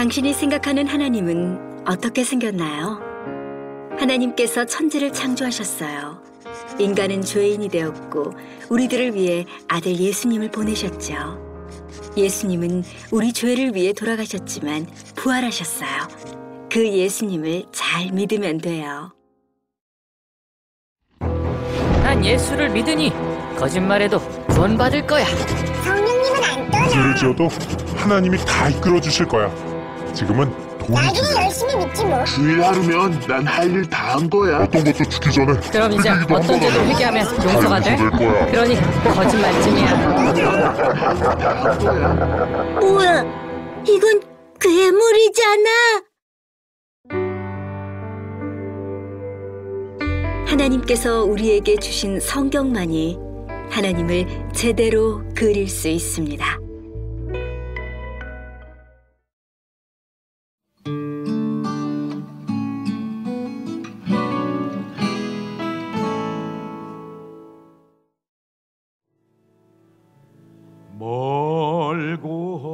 당신이 생각하는 하나님은 어떻게 생겼나요? 하나님께서 천지를 창조하셨어요. 인간은 죄인이 되었고 우리들을 위해 아들 예수님을 보내셨죠. 예수님은 우리 죄를 위해 돌아가셨지만 부활하셨어요. 그 예수님을 잘 믿으면 돼요. 난 예수를 믿으니 거짓말해도 구원받을 거야. 성령님은 안 떠나. 죄를 지어도 하나님이 다 이끌어 주실 거야. 지금은 돈이 나중에 중요해. 열심히 믿지 뭐. 주일 하루면 난 할 일 다 한 거야. 어떤 것도 죽기 전에 그럼 이제 회개기도 어떤 한번 죄도 하면 회개하면 용서가 돼? 될 거야. 그러니 거짓말쯤이야. 뭐야? 이건 괴물이잖아. 하나님께서 우리에게 주신 성경만이 하나님을 제대로 그릴 수 있습니다.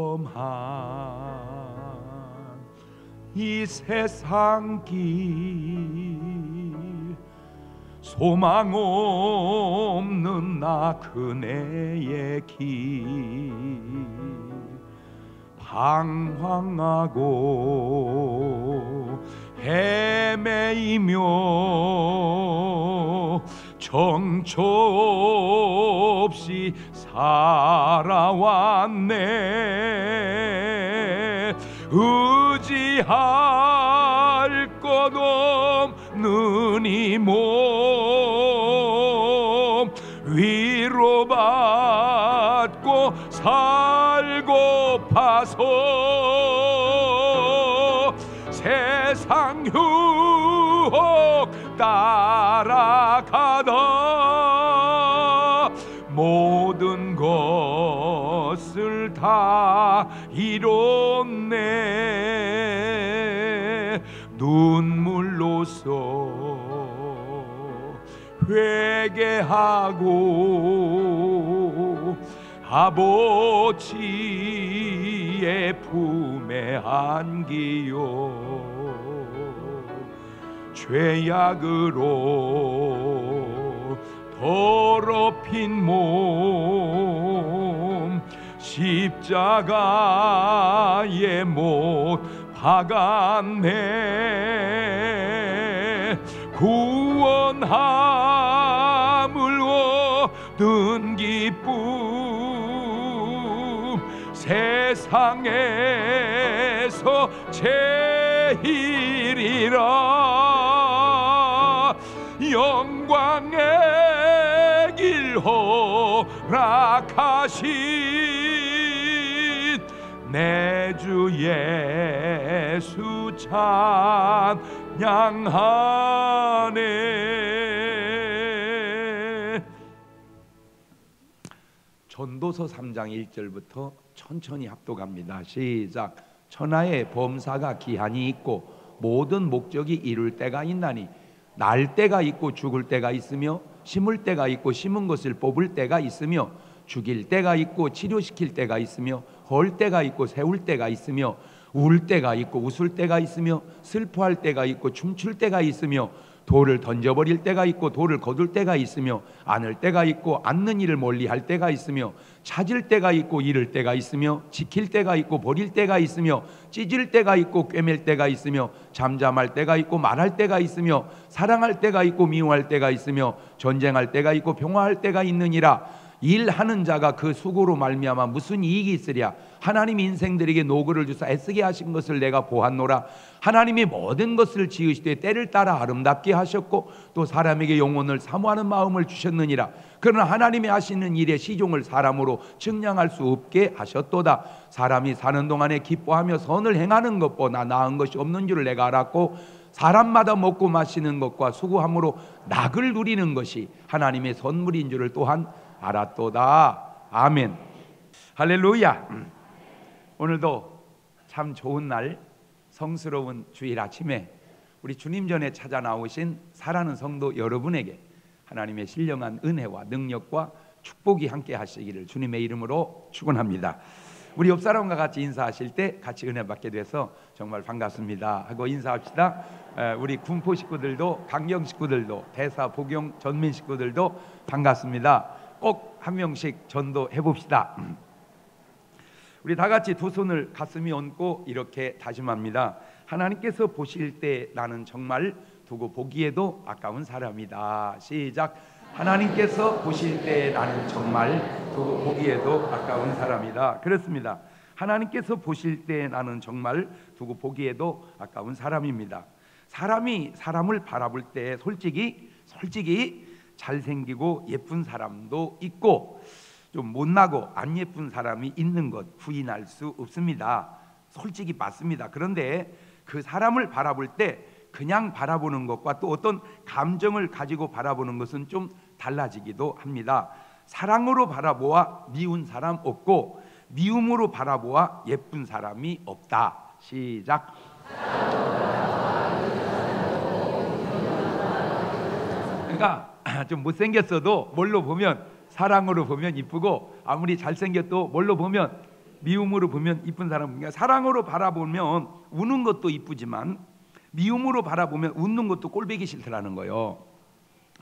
멀고한 이 세상 길 소망 없는 나 그네의 길 방황하고 헤매이며 정처 없이 살아왔네. 의지할 것 없는 이 몸 위로받고 살고파서 세상 유혹 따라가다 모든 것을 다 잃었네. 눈물로써 회개하고 아버지의 품에 안기요. 죄악으로 더럽힌 몸 십자가에 못 박았네. 구원함을 얻은 기쁨 세상에서 제일이라. 영광의 길 허락하신 내 주 예수 찬양하네. 전도서 3장 1절부터 천천히 합독합니다. 시작. 천하의 범사가 기한이 있고 모든 목적이 이룰 때가 있나니 날 때가 있고 죽을 때가 있으며 심을 때가 있고 심은 것을 뽑을 때가 있으며 죽일 때가 있고 치료시킬 때가 있으며 헐 때가 있고 세울 때가 있으며 울 때가 있고 웃을 때가 있으며 슬퍼할 때가 있고 춤출 때가 있으며 돌을 던져버릴 때가 있고 돌을 거둘 때가 있으며 안을 때가 있고 앉는 일을 멀리할 때가 있으며 찾을 때가 있고 잃을 때가 있으며 지킬 때가 있고 버릴 때가 있으며 찢을 때가 있고 꿰맬 때가 있으며 잠잠할 때가 있고 말할 때가 있으며 사랑할 때가 있고 미워할 때가 있으며 전쟁할 때가 있고 평화할 때가 있느니라. 일하는 자가 그 수고로 말미암아 무슨 이익이 있으랴. 하나님이 인생들에게 노고를 주사 애쓰게 하신 것을 내가 보았노라. 하나님이 모든 것을 지으시되 때를 따라 아름답게 하셨고 또 사람에게 영혼을 사모하는 마음을 주셨느니라. 그러나 하나님이 하시는 일의 시종을 사람으로 측량할 수 없게 하셨도다. 사람이 사는 동안에 기뻐하며 선을 행하는 것보다 나은 것이 없는 줄을 내가 알았고 사람마다 먹고 마시는 것과 수고함으로 낙을 누리는 것이 하나님의 선물인 줄을 또한 알았도다. 아멘. 할렐루야. 오늘도 참 좋은 날, 성스러운 주일 아침에 우리 주님 전에 찾아 나오신 사랑하는 성도 여러분에게 하나님의 신령한 은혜와 능력과 축복이 함께 하시기를 주님의 이름으로 축원합니다. 우리 옆 사람과 같이 인사하실 때 같이 은혜 받게 돼서 정말 반갑습니다 하고 인사합시다. 우리 군포 식구들도, 강경 식구들도, 대사, 복용, 전민 식구들도 반갑습니다. 꼭 한 명씩 전도해 봅시다. 우리 다 같이 두 손을 가슴에 얹고 이렇게 다짐합니다. 하나님께서 보실 때 나는 정말 두고 보기에도 아까운 사람이다. 시작. 하나님께서 보실 때 나는 정말 두고 보기에도 아까운 사람이다. 그렇습니다. 하나님께서 보실 때 나는 정말 두고 보기에도 아까운 사람입니다. 사람이 사람을 바라볼 때 솔직히 잘생기고 예쁜 사람도 있고 좀 못나고 안 예쁜 사람이 있는 것 부인할 수 없습니다. 솔직히 맞습니다. 그런데 그 사람을 바라볼 때 그냥 바라보는 것과 또 어떤 감정을 가지고 바라보는 것은 좀 달라지기도 합니다. 사랑으로 바라보아 미운 사람 없고 미움으로 바라보아 예쁜 사람이 없다. 시작. 그러니까 좀 못생겼어도 뭘로 보면 사랑으로 보면 이쁘고, 아무리 잘생겼도 뭘로 보면 미움으로 보면 이쁜 사람. 그러니까 사랑으로 바라보면 우는 것도 이쁘지만 미움으로 바라보면 웃는 것도 꼴보기 싫다라는 거예요.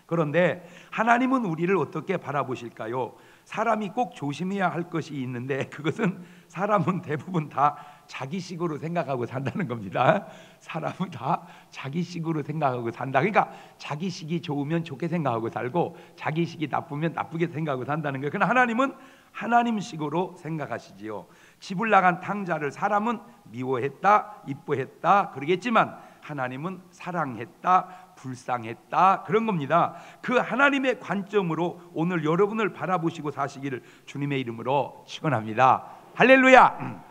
그런데 하나님은 우리를 어떻게 바라보실까요? 사람이 꼭 조심해야 할 것이 있는데 그것은 사람은 대부분 다 자기식으로 생각하고 산다는 겁니다. 사람은 다 자기식으로 생각하고 산다. 그러니까 자기식이 좋으면 좋게 생각하고 살고 자기식이 나쁘면 나쁘게 생각하고 산다는 거예요. 그러나 하나님은 하나님식으로 생각하시지요. 집을 나간 탕자를 사람은 미워했다, 이뻐했다 그러겠지만 하나님은 사랑했다, 불쌍했다 그런 겁니다. 그 하나님의 관점으로 오늘 여러분을 바라보시고 사시기를 주님의 이름으로 축원합니다. 할렐루야.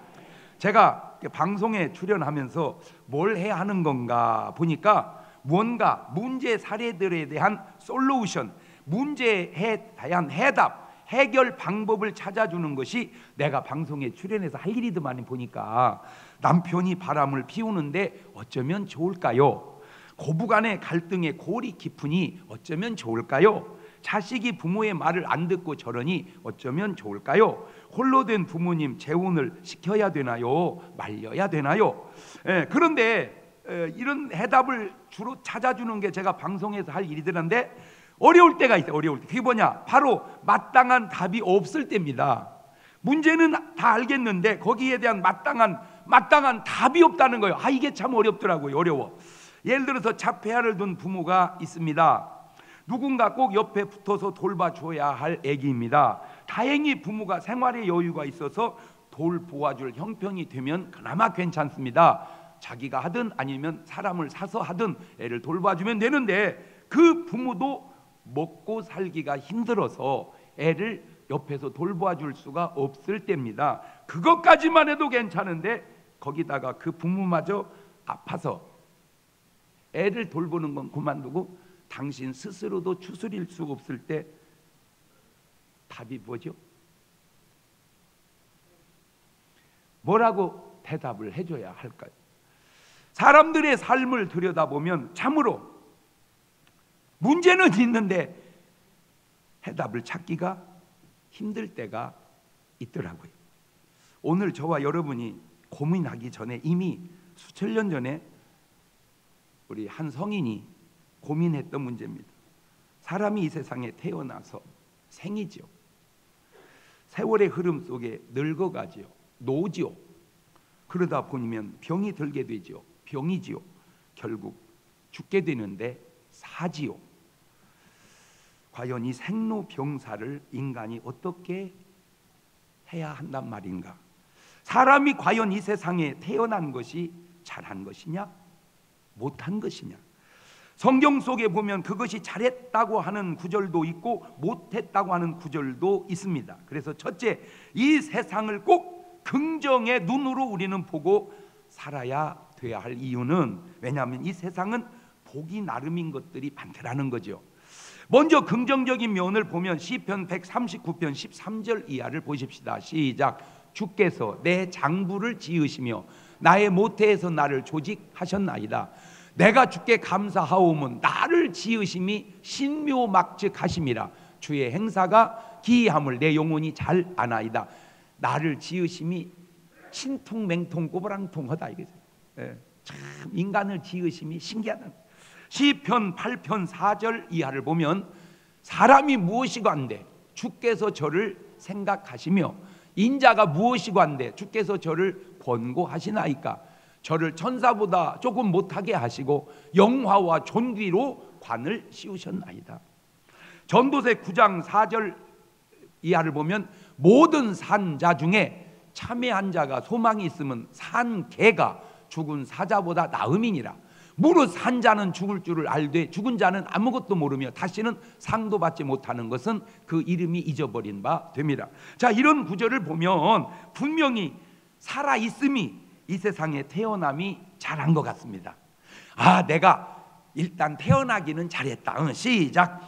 제가 방송에 출연하면서 뭘 해야 하는 건가 보니까 뭔가 문제 사례들에 대한 솔루션, 문제에 대한 해답, 해결 방법을 찾아주는 것이 내가 방송에 출연해서 할 일이더만 보니까 남편이 바람을 피우는데 어쩌면 좋을까요? 고부간의 갈등에 골이 깊으니 어쩌면 좋을까요? 자식이 부모의 말을 안 듣고 저러니 어쩌면 좋을까요? 홀로 된 부모님 재혼을 시켜야 되나요? 말려야 되나요? 그런데 이런 해답을 주로 찾아주는 게 제가 방송에서 할 일이더란데 어려울 때가 있어요. 어려울 때. 그게 뭐냐? 바로 마땅한 답이 없을 때입니다. 문제는 다 알겠는데 거기에 대한 마땅한 답이 없다는 거예요. 이게 참 어렵더라고요. 어려워. 예를 들어서 자폐아를 둔 부모가 있습니다. 누군가 꼭 옆에 붙어서 돌봐줘야 할 아기입니다. 다행히 부모가 생활에 여유가 있어서 돌보아줄 형편이 되면 그나마 괜찮습니다. 자기가 하든 아니면 사람을 사서 하든 애를 돌봐주면 되는데 그 부모도 먹고 살기가 힘들어서 애를 옆에서 돌봐줄 수가 없을 때입니다. 그것까지만 해도 괜찮은데 거기다가 그 부모마저 아파서 애를 돌보는 건 그만두고 당신 스스로도 추스릴 수 없을 때 답이 뭐죠? 뭐라고 대답을 해줘야 할까요? 사람들의 삶을 들여다보면 참으로 문제는 있는데 해답을 찾기가 힘들 때가 있더라고요. 오늘 저와 여러분이 고민하기 전에 이미 수천 년 전에 우리 한 성인이 고민했던 문제입니다. 사람이 이 세상에 태어나서 생이지요. 세월의 흐름 속에 늙어가지요. 노지요. 그러다 보면 병이 들게 되지요. 병이지요. 결국 죽게 되는데 사지요. 과연 이 생로병사를 인간이 어떻게 해야 한단 말인가? 사람이 과연 이 세상에 태어난 것이 잘한 것이냐 못한 것이냐? 성경 속에 보면 그것이 잘했다고 하는 구절도 있고 못했다고 하는 구절도 있습니다. 그래서 첫째, 이 세상을 꼭 긍정의 눈으로 우리는 보고 살아야 돼야 할 이유는, 왜냐하면 이 세상은 보기 나름인 것들이 많더라는 거죠. 먼저 긍정적인 면을 보면 시편 139편 13절 이하를 보십시다. 시작. 주께서 내 장부를 지으시며 나의 모태에서 나를 조직하셨나이다. 내가 주께 감사하오면 나를 지으심이 신묘막측하심이라. 주의 행사가 기이함을 내 영혼이 잘 아나이다. 나를 지으심이 신통맹통 꼬부랑통하다 이거죠. 참 인간을 지으심이 신기하다. 시편 8편 4절 이하를 보면 사람이 무엇이고 한데 주께서 저를 생각하시며 인자가 무엇이고 한데 주께서 저를 권고하시나이까. 저를 천사보다 조금 못하게 하시고 영화와 존귀로 관을 씌우셨나이다. 전도서 9장 4절 이하를 보면 모든 산자 중에 참회한 자가 소망이 있으면 산 개가 죽은 사자보다 나음이니라. 무릇 산 자는 죽을 줄을 알되 죽은 자는 아무것도 모르며 다시는 상도 받지 못하는 것은 그 이름이 잊어버린 바 됩니다. 자, 이런 구절을 보면 분명히 살아있음이 이 세상에 태어남이 잘한 것 같습니다. 아, 내가 일단 태어나기는 잘했다. 시작.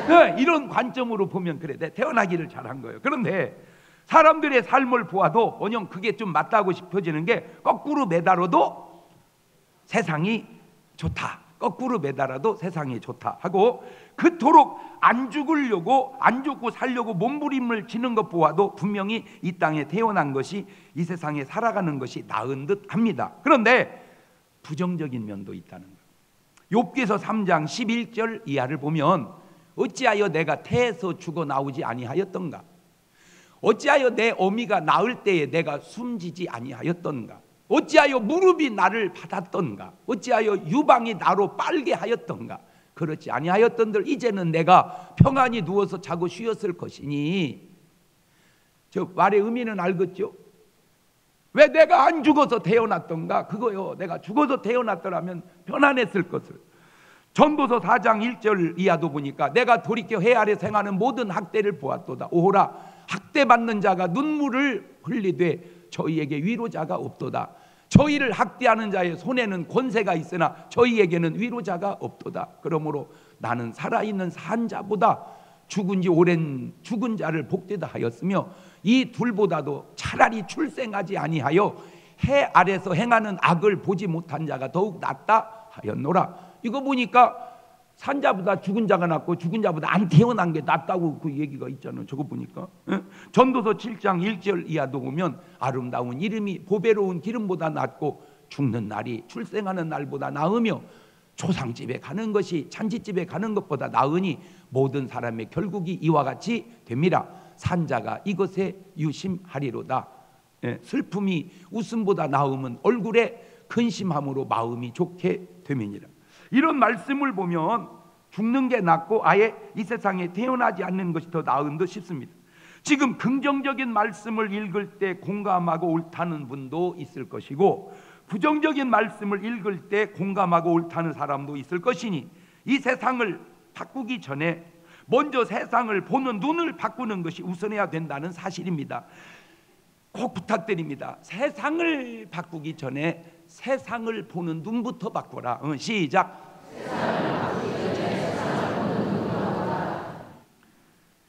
네, 이런 관점으로 보면 그래, 내 태어나기를 잘한 거예요. 그런데 사람들의 삶을 보아도 원형 그게 좀 맞다고 싶어지는 게 거꾸로 매달아도 세상이 좋다, 거꾸로 매달아도 세상이 좋다 하고 그토록 안 죽으려고 안 죽고 살려고 몸부림을 치는 것 보아도 분명히 이 땅에 태어난 것이 이 세상에 살아가는 것이 나은 듯 합니다. 그런데 부정적인 면도 있다는 거예요. 욥기서 3장 11절 이하를 보면 어찌하여 내가 태에서 죽어 나오지 아니하였던가. 어찌하여 내 어미가 낳을 때에 내가 숨지지 아니하였던가. 어찌하여 무릎이 나를 받았던가. 어찌하여 유방이 나로 빨게 하였던가. 그렇지 아니하였던들 이제는 내가 평안히 누워서 자고 쉬었을 것이니. 저 말의 의미는 알겠죠? 왜 내가 안 죽어서 태어났던가? 그거요, 내가 죽어서 태어났더라면 편안했을 것을. 전도서 4장 1절 이하도 보니까 내가 돌이켜 해 아래 생하는 모든 학대를 보았도다. 오호라, 학대받는 자가 눈물을 흘리되 저희에게 위로자가 없도다. 저희를 학대하는 자의 손에는 권세가 있으나 저희에게는 위로자가 없도다. 그러므로 나는 살아있는 산 자보다 죽은 지 오랜 죽은 자를 복되다 하였으며 이 둘보다도 차라리 출생하지 아니하여 해 아래서 행하는 악을 보지 못한 자가 더욱 낫다 하였노라. 이거 보니까 산자보다 죽은 자가 낫고 죽은 자보다 안 태어난 게 낫다고 그 얘기가 있잖아요. 저거 보니까. 전도서 7장 1절 이하도 보면 아름다운 이름이 보배로운 기름보다 낫고 죽는 날이 출생하는 날보다 나으며 조상집에 가는 것이 잔치집에 가는 것보다 나으니 모든 사람의 결국이 이와 같이 됩니다. 산자가 이것에 유심하리로다. 슬픔이 웃음보다 나음은 얼굴에 근심함으로 마음이 좋게 되면이라. 이런 말씀을 보면 죽는 게 낫고 아예 이 세상에 태어나지 않는 것이 더 나은 듯 싶습니다. 지금 긍정적인 말씀을 읽을 때 공감하고 옳다는 분도 있을 것이고 부정적인 말씀을 읽을 때 공감하고 옳다는 사람도 있을 것이니 이 세상을 바꾸기 전에 먼저 세상을 보는 눈을 바꾸는 것이 우선해야 된다는 사실입니다. 꼭 부탁드립니다. 세상을 바꾸기 전에 세상을 보는 눈부터 바꿔라. 시작.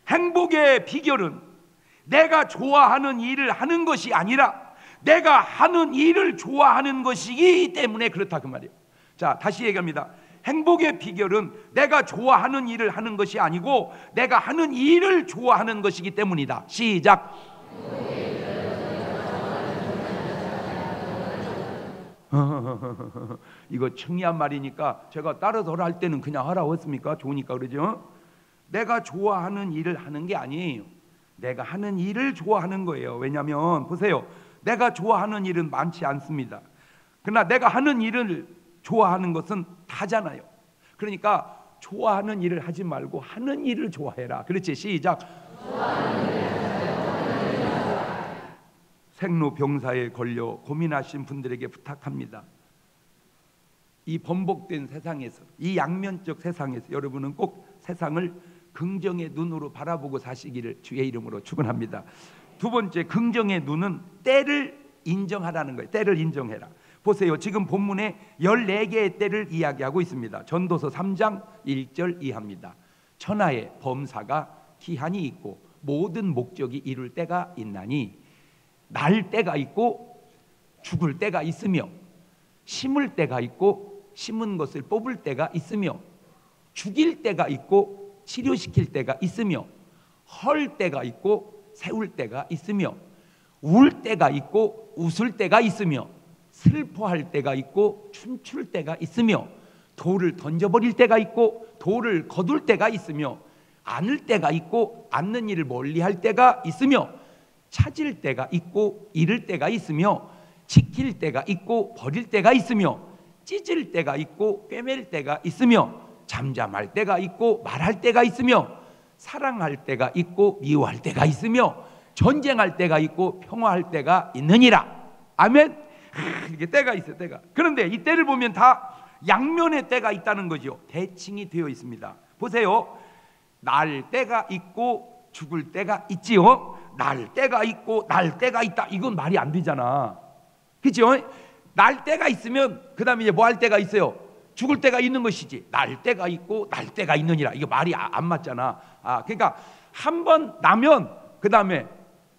행복의 비결은 내가 좋아하는 일을 하는 것이 아니라 내가 하는 일을 좋아하는 것이기 때문에 그렇다 그 말이에요. 자, 다시 얘기합니다. 행복의 비결은 내가 좋아하는 일을 하는 것이 아니고 내가 하는 일을 좋아하는 것이기 때문이다. 시작. 이거 청이한 말이니까 제가 따라서 할 때는 그냥 하라고 했습니까? 좋으니까 그러죠? 내가 좋아하는 일을 하는 게 아니에요. 내가 하는 일을 좋아하는 거예요. 왜냐하면 보세요, 내가 좋아하는 일은 많지 않습니다. 그러나 내가 하는 일을 좋아하는 것은 다잖아요. 그러니까 좋아하는 일을 하지 말고 하는 일을 좋아해라. 그렇지? 시작. 생로병사에 걸려 고민하신 분들에게 부탁합니다. 이 번복된 세상에서, 이 양면적 세상에서 여러분은 꼭 세상을 긍정의 눈으로 바라보고 사시기를 주의 이름으로 축원합니다. 두 번째, 긍정의 눈은 때를 인정하라는 거예요. 때를 인정해라. 보세요, 지금 본문에 14개의 때를 이야기하고 있습니다. 전도서 3장 1절 이하입니다. 천하의 범사가 기한이 있고 모든 목적이 이룰 때가 있나니 날 때가 있고 죽을 때가 있으며 심을 때가 있고 심은 것을 뽑을 때가 있으며 죽일 때가 있고 치료시킬 때가 있으며 헐 때가 있고 세울 때가 있으며, 울 때가 있고 웃을 때가 있으며, 슬퍼할 때가 있고 춤출 때가 있으며, 돌을 던져버릴 때가 있고 돌을 거둘 때가 있으며, 안을 때가 있고 안는 일을 멀리할 때가 있으며, 찾을 때가 있고 잃을 때가 있으며, 지킬 때가 있고 버릴 때가 있으며, 찢을 때가 있고 꿰맬 때가 있으며, 잠잠할 때가 있고 말할 때가 있으며, 사랑할 때가 있고 미워할 때가 있으며, 전쟁할 때가 있고 평화할 때가 있느니라. 아멘. 이렇게 때가 있어요, 때가. 그런데 이 때를 보면 다 양면의 때가 있다는 거죠. 대칭이 되어 있습니다. 보세요. 날 때가 있고 죽을 때가 있지요. 날 때가 있고 날 때가 있다. 이건 말이 안 되잖아. 그렇죠? 날 때가 있으면 그 다음에 이제 뭐 할 때가 있어요? 죽을 때가 있는 것이지. 날 때가 있고 날 때가 있느니라. 이거 말이 안 맞잖아. 그러니까 한 번 나면 그 다음에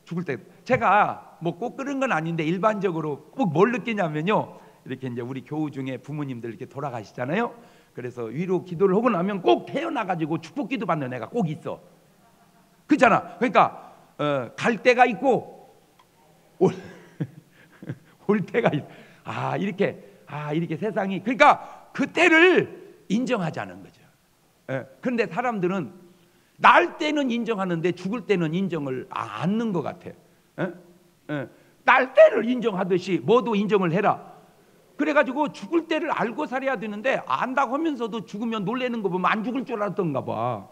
죽을 때. 제가 뭐 꼭 그런 건 아닌데 일반적으로 꼭 뭘 느끼냐면요. 이렇게 이제 우리 교우 중에 부모님들 이렇게 돌아가시잖아요. 그래서 위로 기도를 하고 나면 꼭 태어나가지고 축복기도 받는 애가 꼭 있어. 그렇잖아. 그러니까 갈 때가 있고 올 때가 있어. 이렇게 세상이, 그러니까 그 때를 인정하자는 거죠. 그런데 사람들은 날 때는 인정하는데 죽을 때는 인정을 안 하는 것 같아. 날 때를 인정하듯이 뭐도 인정을 해라. 그래가지고 죽을 때를 알고 살아야 되는데 안다고 하면서도 죽으면 놀래는 거 보면 안 죽을 줄 알았던가 봐.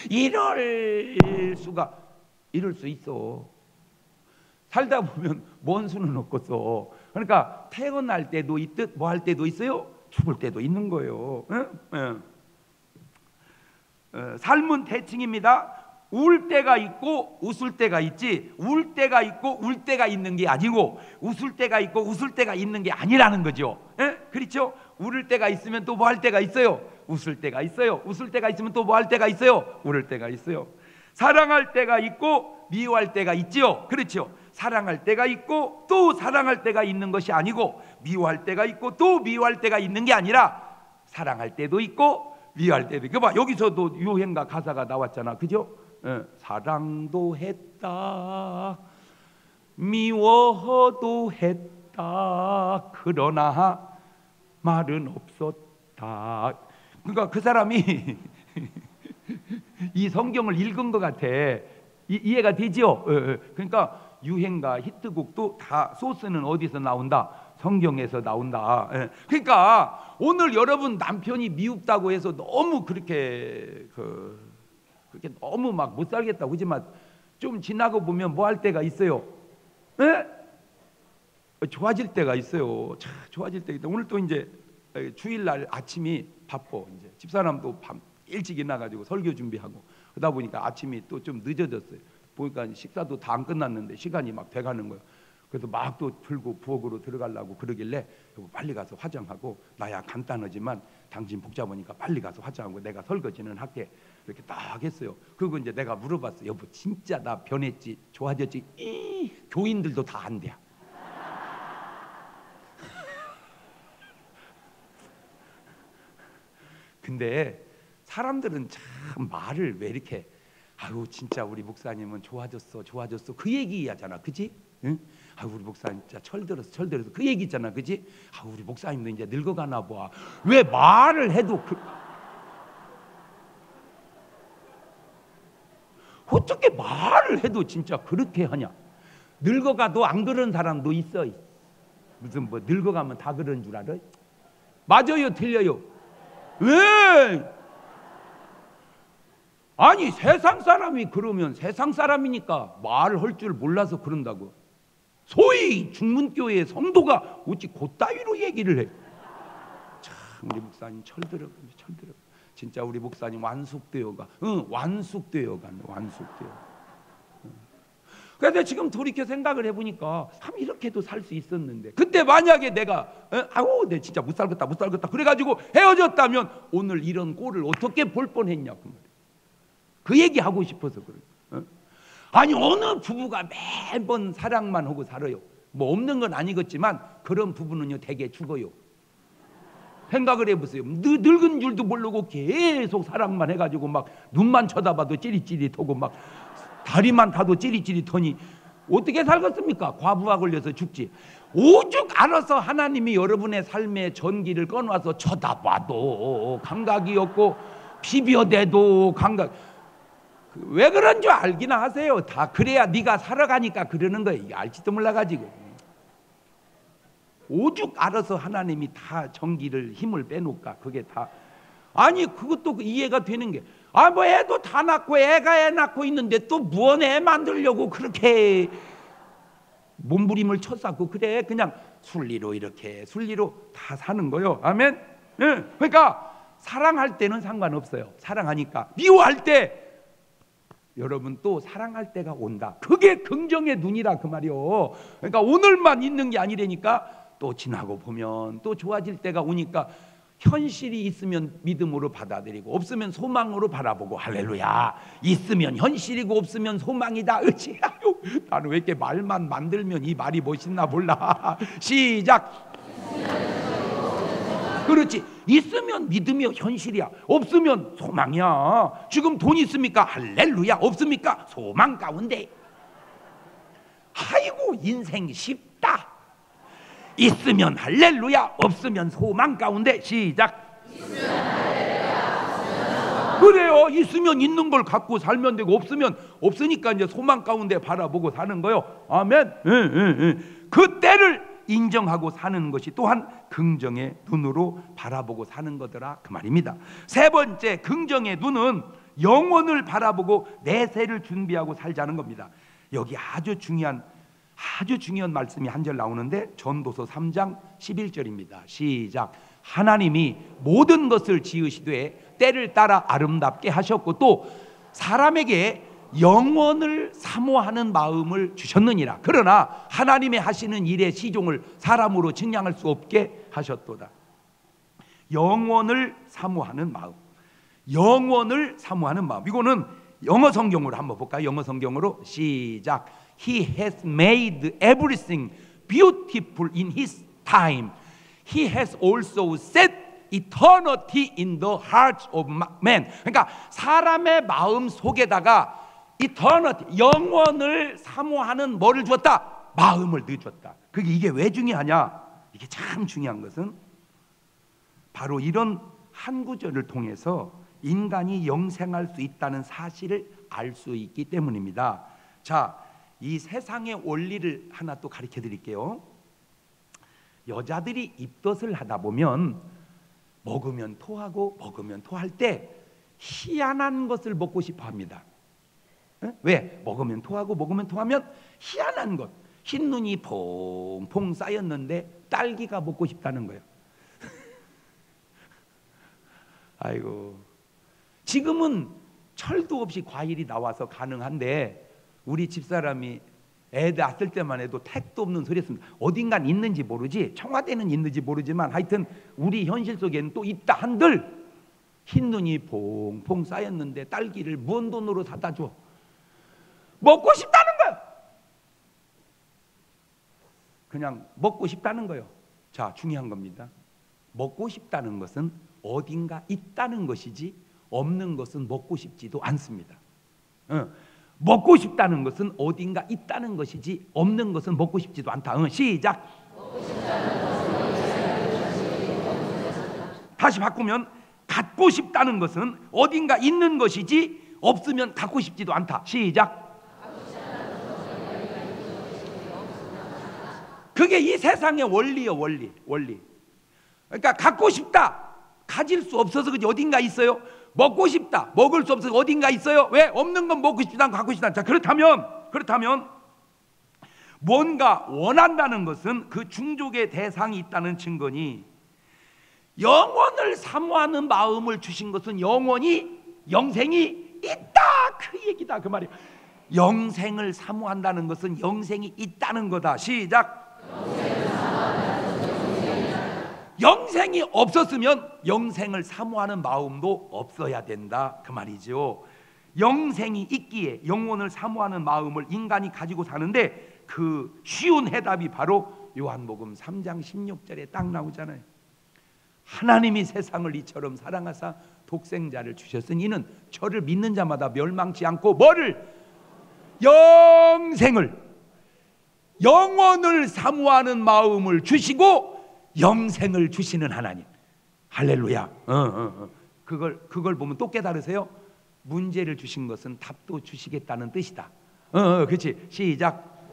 이럴 수 있어. 살다 보면 먼 수는 없겠어. 그러니까 태어날 때도 있듯 뭐 할 때도 있어요. 죽을 때도 있는 거예요. 삶은 대칭입니다. 울 때가 있고 웃을 때가 있지, 울 때가 있고 울 때가 있는 게 아니고 웃을 때가 있고 웃을 때가 있는 게 아니라는 거죠. 그렇죠? 울을 때가 있으면 또 뭐 할 때가 있어요. 웃을 때가 있어요. 웃을 때가 있으면 또 뭐 할 때가 있어요. 울을 때가 있어요. 사랑할 때가 있고 미워할 때가 있지요. 그렇죠? 사랑할 때가 있고 또 사랑할 때가 있는 것이 아니고, 미워할 때가 있고 또 미워할 때가 있는 게 아니라, 사랑할 때도 있고 미워할 때도 있고. 봐, 여기서도 유행가 가사가 나왔잖아. 그죠? 사랑도 했다, 미워도 했다, 그러나 말은 없었다. 그러니까 그 사람이 이 성경을 읽은 것 같아. 이해가 되지요? 그러니까 유행가 히트곡도 다 소스는 어디서 나온다? 성경에서 나온다. 그러니까 오늘 여러분 남편이 미흡다고 해서 너무 그렇게 너무 막 못 살겠다고 하지만 좀 지나고 보면 뭐 할 때가 있어요. 좋아질 때가 있어요. 참 좋아질 때가 있다. 오늘 또 이제 주일날 아침이 바빠. 이제 집사람도 밤 일찍 일어나가지고 설교 준비하고 그러다 보니까 아침이 또 좀 늦어졌어요. 보니까 식사도 다 안 끝났는데 시간이 막 돼가는 거예요. 그래서 막 또 들고 부엌으로 들어가려고 그러길래 빨리 가서 화장하고, 나야 간단하지만 당신 복잡하니까 빨리 가서 화장하고 내가 설거지는 할게, 이렇게 딱 했어요. 그리고 이제 내가 물어봤어. 여보 진짜 나 변했지? 좋아졌지? 교인들도 다 한대. 근데 사람들은 참 말을 왜 이렇게, 아유 진짜 우리 목사님은 좋아졌어 그 얘기하잖아. 그지? 응? 아유 우리 목사님 진짜 철들었어 그 얘기 있잖아. 그지? 아유 우리 목사님도 이제 늙어가나 봐. 왜 말을 해도 어떻게 말을 해도 진짜 그렇게 하냐? 늙어가도 안 그런 사람도 있어. 무슨 뭐 늙어가면 다 그런 줄 알아? 맞아요 틀려요? 왜? 아니 세상 사람이 그러면 세상 사람이니까 말을 할 줄 몰라서 그런다고. 소위 중문교회 성도가 어찌 그따위로 얘기를 해? 참 우리 목사님 철들어. 진짜 우리 목사님 완숙되어가. 완숙되어가. 그런데 지금 돌이켜 생각을 해보니까 참 이렇게도 살 수 있었는데, 그때 만약에 내가 내 진짜 못 살겠다 그래가지고 헤어졌다면 오늘 이런 꼴을 어떻게 볼 뻔했냐 그 말이야. 그 얘기 하고 싶어서 그래. 아니 어느 부부가 매번 사랑만 하고 살아요? 뭐 없는 건 아니겠지만 그런 부부는요 대개 죽어요. 생각을 해보세요. 늙은 줄도 모르고 계속 사랑만 해가지고 막 눈만 쳐다봐도 찌릿찌릿하고 막 다리만 타도 찌릿찌릿하니 어떻게 살겠습니까? 과부하 걸려서 죽지. 오죽 알아서 하나님이 여러분의 삶의 전기를 꺼놔서 쳐다봐도 감각이 없고 비벼대도 감각. 왜 그런 줄 알기나 하세요. 다 그래야 네가 살아가니까 그러는 거예요. 이게 알지도 몰라가지고. 오죽 알아서 하나님이 다 전기를 힘을 빼놓을까. 그게 다. 아니 그것도 이해가 되는 게, 뭐 애도 다 낳고 애가 애 낳고 있는데 또 무언 애 만들려고 그렇게 몸부림을 쳐쌌고 그래. 그냥 순리로 이렇게 순리로 다 사는 거요. 아멘. 네. 그러니까 사랑할 때는 상관없어요. 사랑하니까. 미워할 때 여러분 또 사랑할 때가 온다. 그게 긍정의 눈이라 그 말이요. 그러니까 오늘만 있는 게 아니라니까. 또 지나고 보면 또 좋아질 때가 오니까 현실이 있으면 믿음으로 받아들이고 없으면 소망으로 바라보고. 할렐루야. 있으면 현실이고 없으면 소망이다. 으치. 나는 왜 이렇게 말만 만들면 이 말이 멋있나 몰라. 시작. 그렇지. 있으면 믿음이 현실이야. 없으면 소망이야. 지금 돈 있습니까? 할렐루야. 없습니까? 소망 가운데. 아이고 인생 쉽다. 있으면 할렐루야, 없으면 소망 가운데. 시작. 그래요. 있으면 있는 걸 갖고 살면 되고 없으면 없으니까 이제 소망 가운데 바라보고 사는 거요. 아멘. 그 때를 인정하고 사는 것이 또한 긍정의 눈으로 바라보고 사는 거더라 그 말입니다. 세 번째, 긍정의 눈은 영혼을 바라보고 내세를 준비하고 살자는 겁니다. 여기 아주 중요한 말씀이 한 절 나오는데 전도서 3장 11절입니다. 시작. 하나님이 모든 것을 지으시되 때를 따라 아름답게 하셨고 또 사람에게 영원을 사모하는 마음을 주셨느니라. 그러나 하나님의 하시는 일의 시종을 사람으로 측량할 수 없게 하셨도다. 영원을 사모하는 마음. 영원을 사모하는 마음. 이거는 영어 성경으로 한번 볼까요? 영어 성경으로 시작. He has made everything beautiful in His time. He has also set eternity in the hearts of man. 그러니까 사람의 마음 속에다가 eternity, 영원을 사모하는 뭐를 주었다? 마음을 넣어줬다. 이게 왜 중요하냐? 이게 참 중요한 것은 바로 이런 한 구절을 통해서 인간이 영생할 수 있다는 사실을 알 수 있기 때문입니다. 자, 이 세상의 원리를 하나 또 가르쳐 드릴게요. 여자들이 입덧을 하다 보면 먹으면 토하고 먹으면 토할 때 희한한 것을 먹고 싶어 합니다. 왜? 먹으면 토하고 먹으면 토하면 희한한 것. 흰눈이 퐁퐁 쌓였는데 딸기가 먹고 싶다는 거예요. 아이고, 지금은 철도 없이 과일이 나와서 가능한데 우리 집사람이 애 낳았을 때만 해도 택도 없는 소리였습니다. 어딘간 있는지 모르지, 청와대는 있는지 모르지만 하여튼 우리 현실 속에는 또 있다 한들 흰눈이 퐁퐁 쌓였는데 딸기를 뭔 돈으로 사다 줘? 먹고 싶다는 거예요. 그냥 먹고 싶다는 거예요. 자, 중요한 겁니다. 먹고 싶다는 것은 어딘가 있다는 것이지 없는 것은 먹고 싶지도 않습니다. 먹고 싶다는 것은 어딘가 있다는 것이지 없는 것은 먹고 싶지도 않다. 시작. 다시 바꾸면 갖고 싶다는 것은 어딘가 있는 것이지 없으면 갖고 싶지도 않다. 시작. 그게 이 세상의 원리요, 원리. 그러니까 갖고 싶다, 가질 수 없어서 그지 어딘가 있어요. 먹고 싶다, 먹을 수 없어서 어딘가 있어요. 왜? 없는 건 먹고 싶지 않고 갖고 싶지 않다. 자, 그렇다면 뭔가 원한다는 것은 그 중족의 대상이 있다는 증거니 영원을 사모하는 마음을 주신 것은 영생이 있다 그 얘기다 그 말이에요. 영생을 사모한다는 것은 영생이 있다는 거다. 시작. 영생이 없었으면 영생을 사모하는 마음도 없어야 된다 그 말이죠. 영생이 있기에 영혼을 사모하는 마음을 인간이 가지고 사는데 그 쉬운 해답이 바로 요한복음 3장 16절에 딱 나오잖아요. 하나님이 세상을 이처럼 사랑하사 독생자를 주셨으니 이는 저를 믿는 자마다 멸망치 않고 뭐를? 영원을 사모하는 마음을 주시고 영생을 주시는 하나님. 할렐루야. 그걸 보면 또 깨달으세요. 문제를 주신 것은 답도 주시겠다는 뜻이다. 그렇지. 시작.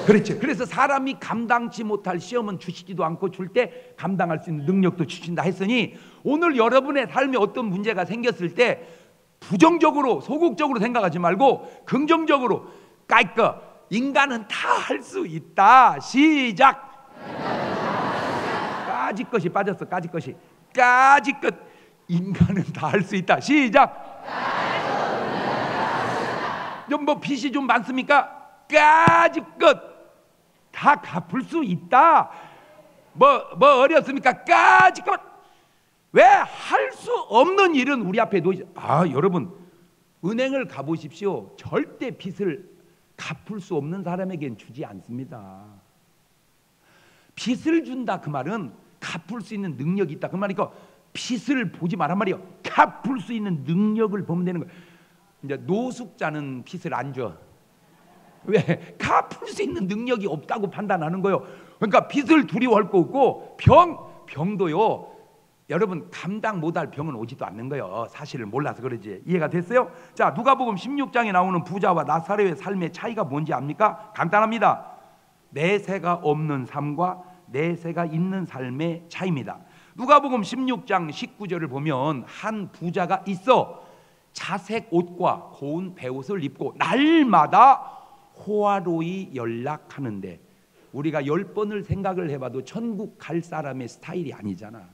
그렇죠. 그래서 사람이 감당치 못할 시험은 주시지도 않고 줄 때 감당할 수 있는 능력도 주신다 했으니, 오늘 여러분의 삶에 어떤 문제가 생겼을 때 부정적으로 소극적으로 생각하지 말고 긍정적으로 깔끔 인간은 다 할 수 있다. 시작. 까짓것이 빠졌어. 까짓것이. 까짓것. 인간은 다 할 수 있다. 시작. 좀 뭐 빚이 좀 많습니까? 까짓것 다 갚을 수 있다. 뭐 어렵습니까? 까짓것. 왜 할 수 없는 일은 우리 앞에 놓이지. 여러분 은행을 가보십시오. 절대 빚을 갚을 수 없는 사람에겐 주지 않습니다. 빚을 준다 그 말은 갚을 수 있는 능력이 있다 그 말이니까, 빚을 보지 말란 말이요. 갚을 수 있는 능력을 보면 되는 거예요. 이제 노숙자는 빚을 안 줘. 왜? 갚을 수 있는 능력이 없다고 판단하는 거예요. 그러니까 빚을 두려워할 거 없고, 병도요. 여러분 감당 못할 병은 오지도 않는 거예요. 사실을 몰라서 그러지. 이해가 됐어요? 자, 누가복음 16장에 나오는 부자와 나사로의 삶의 차이가 뭔지 압니까? 간단합니다. 내세가 없는 삶과 내세가 있는 삶의 차이입니다. 누가복음 16장 19절을 보면 한 부자가 있어 자색 옷과 고운 베옷을 입고 날마다 호화로이 연락하는데, 우리가 10번을 생각을 해봐도 천국 갈 사람의 스타일이 아니잖아.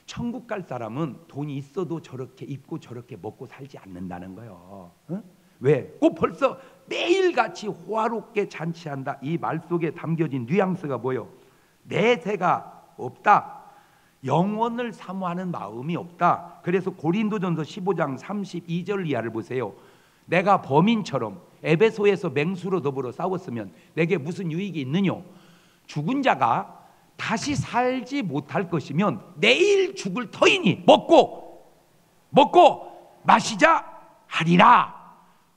천국 갈 사람은 돈이 있어도 저렇게 입고 저렇게 먹고 살지 않는다는 거예요. 왜? 꼭 벌써 매일같이 호화롭게 잔치한다. 이 말 속에 담겨진 뉘앙스가 뭐예요? 내세가 없다. 영원을 사모하는 마음이 없다. 그래서 고린도전서 15장 32절 이하를 보세요. 내가 범인처럼 에베소에서 맹수로 더불어 싸웠으면 내게 무슨 유익이 있느냐? 죽은 자가 다시 살지 못할 것이면 내일 죽을 터이니 먹고 마시자 하리라.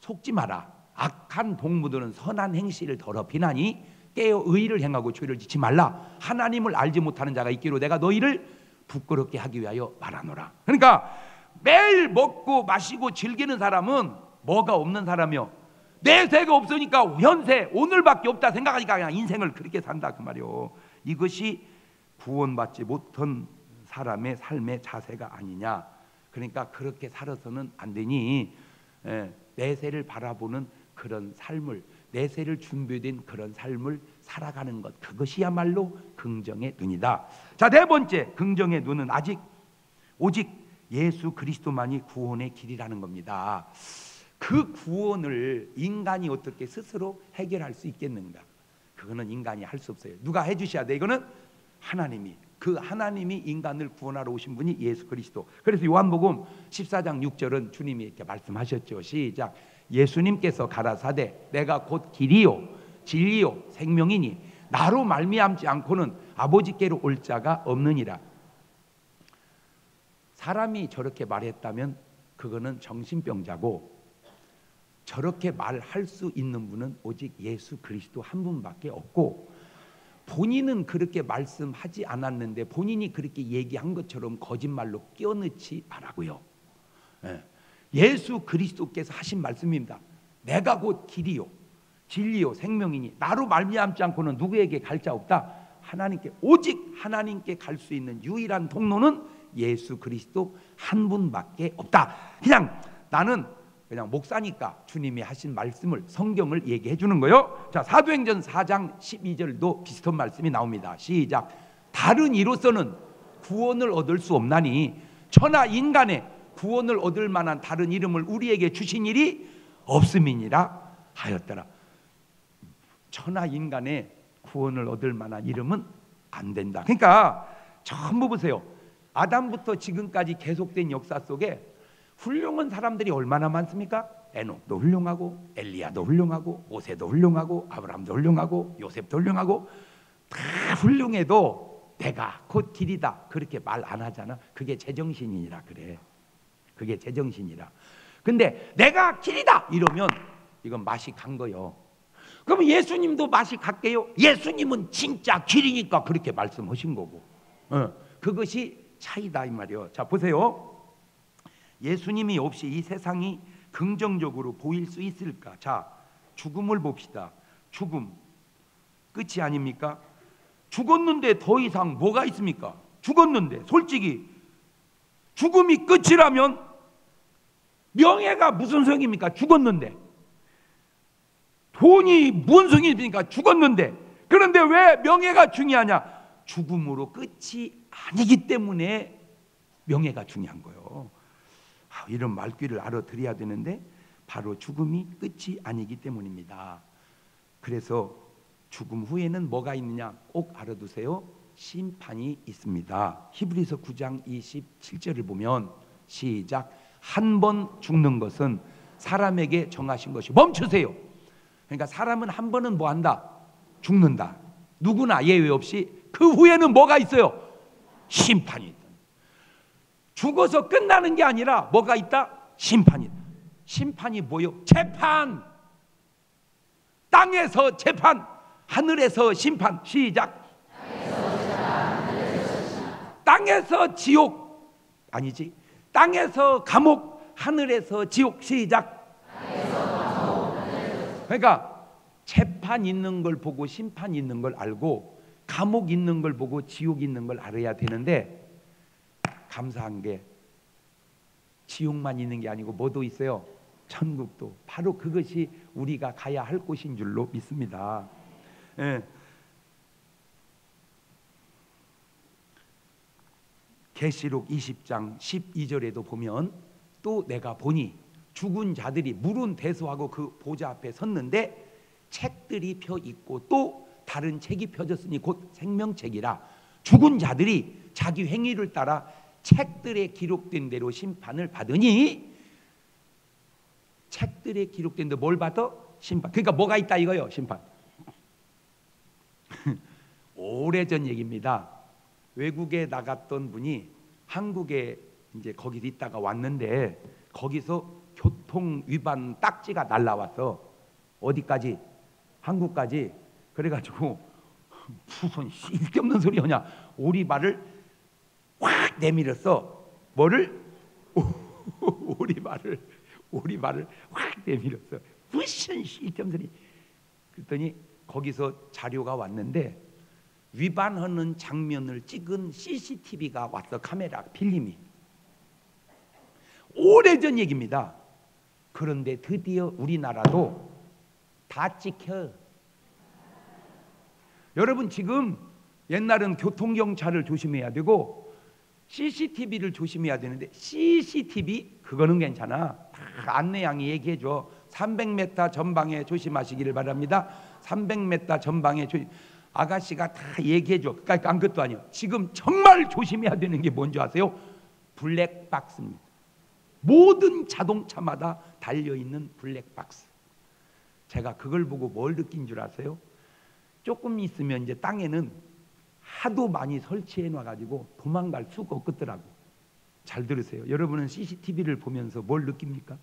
속지 마라. 악한 동무들은 선한 행실을 더럽히나니 깨어 의를 행하고 죄를 짓지 말라. 하나님을 알지 못하는 자가 있기로 내가 너희를 부끄럽게 하기 위하여 말하노라. 그러니까 매일 먹고 마시고 즐기는 사람은 뭐가 없는 사람이요? 내세가 없으니까 현세 오늘밖에 없다 생각하니까 그냥 인생을 그렇게 산다 그 말이요. 이것이 구원받지 못한 사람의 삶의 자세가 아니냐. 그러니까 그렇게 살아서는 안 되니 내세를 바라보는 그런 삶을, 내세를 준비된 그런 삶을 살아가는 것, 그것이야말로 긍정의 눈이다. 자, 네 번째 긍정의 눈은 오직 예수 그리스도만이 구원의 길이라는 겁니다. 그 구원을 인간이 어떻게 스스로 해결할 수 있겠는가? 그거는 인간이 할 수 없어요. 누가 해주셔야 돼? 이거는 하나님이. 그 하나님이 인간을 구원하러 오신 분이 예수 그리스도. 그래서 요한복음 14장 6절은 주님이 이렇게 말씀하셨죠. 시작. 예수님께서 가라사대 내가 곧 길이요 진리요 생명이니 나로 말미암지 않고는 아버지께로 올 자가 없느니라. 사람이 저렇게 말했다면 그거는 정신병자고, 저렇게 말할 수 있는 분은 오직 예수 그리스도 한 분밖에 없고, 본인은 그렇게 말씀하지 않았는데 본인이 그렇게 얘기한 것처럼 거짓말로 끼워넣지 말라고요. 예수 그리스도께서 하신 말씀입니다. 내가 곧 길이요 진리요 생명이니 나로 말미암지 않고는 누구에게 갈 자 없다. 하나님께, 오직 하나님께 갈 수 있는 유일한 통로는 예수 그리스도 한 분밖에 없다. 그냥 나는 그냥 목사니까 주님이 하신 말씀을, 성경을 얘기해 주는 거예요. 자, 사도행전 4장 12절도 비슷한 말씀이 나옵니다. 시작. 다른 이로서는 구원을 얻을 수 없나니 천하 인간의 구원을 얻을 만한 다른 이름을 우리에게 주신 일이 없음이니라 하였더라. 천하 인간의 구원을 얻을 만한 이름은 안 된다. 그러니까 전부 보세요. 아담부터 지금까지 계속된 역사 속에 훌륭한 사람들이 얼마나 많습니까? 에녹도 훌륭하고 엘리야도 훌륭하고 모세도 훌륭하고 아브라함도 훌륭하고 요셉도 훌륭하고 다 훌륭해도 내가 곧 길이다 그렇게 말 안 하잖아. 그게 제정신이라 그래. 그게 제정신이라. 근데 내가 길이다 이러면 이건 맛이 간 거요. 그러면 예수님도 맛이 갔게요? 예수님은 진짜 길이니까 그렇게 말씀하신 거고. 그것이 차이다 이 말이요. 자 보세요. 예수님이 없이 이 세상이 긍정적으로 보일 수 있을까? 자, 죽음을 봅시다. 죽음 끝이 아닙니까? 죽었는데 더 이상 뭐가 있습니까? 죽었는데 솔직히 죽음이 끝이라면 명예가 무슨 소용입니까? 죽었는데. 돈이 무슨 소용이 있습니까? 죽었는데. 그런데 왜 명예가 중요하냐? 죽음으로 끝이 아니기 때문에 명예가 중요한 거예요. 이런 말귀를 알아들어야 되는데 바로 죽음이 끝이 아니기 때문입니다. 그래서 죽음 후에는 뭐가 있느냐 꼭 알아두세요. 심판이 있습니다. 히브리서 9장 27절을 보면 시작. 한 번 죽는 것은 사람에게 정하신 것이. 멈추세요. 그러니까 사람은 한 번은 뭐 한다? 죽는다. 누구나 예외 없이. 그 후에는 뭐가 있어요? 심판이 있다. 죽어서 끝나는 게 아니라 뭐가 있다? 심판이 있다. 심판이 뭐요? 재판. 땅에서 재판, 하늘에서 심판. 시작. 땅에서 지옥 아니지. 땅에서 감옥, 하늘에서 지옥. 시작. 그러니까 재판 있는 걸 보고 심판 있는 걸 알고 감옥 있는 걸 보고 지옥 있는 걸 알아야 되는데, 감사한 게 지옥만 있는 게 아니고 뭐도 있어요? 천국도. 바로 그것이 우리가 가야 할 곳인 줄로 믿습니다. 예. 계시록 20장 12절에도 보면 또 내가 보니 죽은 자들이 물은 대수하고 그 보좌 앞에 섰는데 책들이 펴 있고 또 다른 책이 펴졌으니 곧 생명책이라. 죽은 자들이 자기 행위를 따라 책들에 기록된 대로 심판을 받으니, 책들에 기록된 대로 뭘 받아? 심판. 그러니까 뭐가 있다 이거요. 심판. 오래전 얘기입니다. 외국에 나갔던 분이 한국에 이제 거기 있다가 왔는데 거기서 교통 위반 딱지가 날라와서 어디까지? 한국까지. 그래가지고 무슨 쓸데없는 소리 하냐, 오리발을 확 내밀었어. 뭐를? 오리발을 확 내밀었어. 무슨 쓸데없는 소리. 그랬더니 거기서 자료가 왔는데 위반하는 장면을 찍은 CCTV가 왔어. 카메라 필름이. 오래전 얘기입니다. 그런데 드디어 우리나라도 다 찍혀. 여러분 지금 옛날은 교통경찰을 조심해야 되고 CCTV를 조심해야 되는데, CCTV 그거는 괜찮아. 다 안내양이 얘기해줘. 300m 전방에 조심하시기를 바랍니다. 300m 전방에 아가씨가 다 얘기해줘. 그러니까 안 것도 아니야. 지금 정말 조심해야 되는 게 뭔지 아세요? 블랙박스입니다. 모든 자동차마다 달려있는 블랙박스. 제가 그걸 보고 뭘 느낀 줄 아세요? 조금 있으면 이제 땅에는 하도 많이 설치해 놔가지고 도망갈 수가 없겠더라고. 잘 들으세요. 여러분은 CCTV를 보면서 뭘 느낍니까?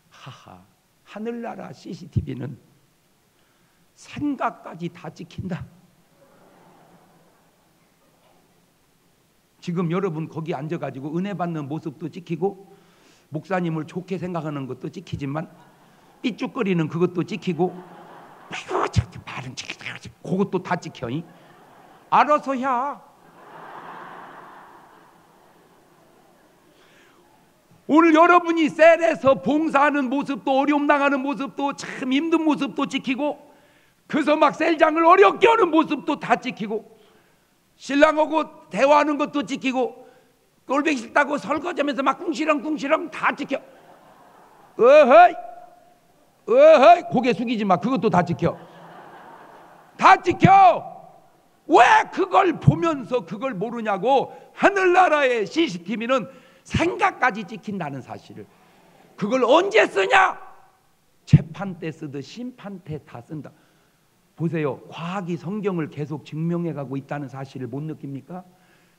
하하, 하늘나라 CCTV는 생각까지 다 찍힌다. 지금 여러분 거기 앉아가지고 은혜 받는 모습도 찍히고 목사님을 좋게 생각하는 것도 찍히지만 삐죽거리는 그것도 찍히고, 아이고 저렇게 말은 찍히고 그것도 다 찍혀. 알아서 해. 오늘 여러분이 셀에서 봉사하는 모습도, 어려움 당하는 모습도, 참 힘든 모습도 찍히고, 그래서 막 셀장을 어렵게 하는 모습도 다 찍히고, 신랑하고 대화하는 것도 찍히고, 꼴보기 싫다고 설거지하면서 막 꿍시렁 다 찍혀. 어허이 고개 숙이지 마. 그것도 다 찍혀. 다 찍혀. 왜 그걸 보면서 그걸 모르냐고. 하늘나라의 CCTV는 생각까지 찍힌다는 사실을. 그걸 언제 쓰냐? 재판 때 쓰듯 심판 때 다 쓴다. 보세요. 과학이 성경을 계속 증명해 가고 있다는 사실을 못 느낍니까?